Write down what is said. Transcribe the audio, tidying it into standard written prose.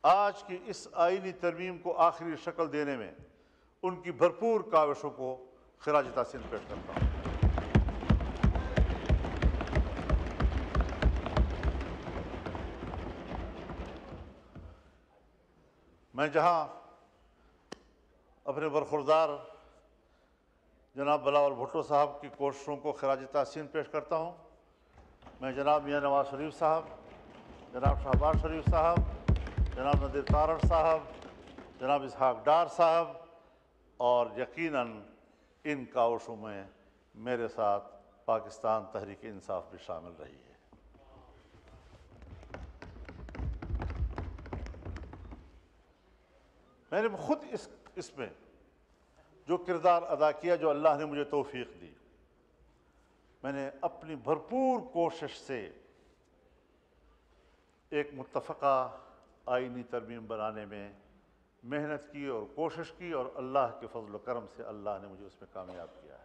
آج کی اس آئینی ترمیم کو آخری شکل دینے میں ان کی بھرپور کاوشوں کو خراج تحسین پیش کرتا ہوں۔ میں جہاں اپنے برخوردار جناب بلاول بھٹو صاحب کی کوششوں کو خراج تحسین پیش کرتا ہوں، میں جناب میاں نواز شریف صاحب، جناب شہباز شریف صاحب، جناب نذیر تارڑ صاحب، جناب اسحاق ڈار صاحب اور یقیناً ان کاوشوں میں میرے ساتھ پاکستان تحریک انصاف بھی شامل رہی ہے۔ میں نے خود اس میں جو کردار ادا کیا، جو اللہ نے مجھے توفیق دی، میں نے اپنی بھرپور کوشش سے ایک متفقہ آئینی ترمیم بنانے میں محنت کی اور کوشش کی، اور اللہ کے فضل و کرم سے اللہ نے مجھے اس میں کامیاب کیا ہے۔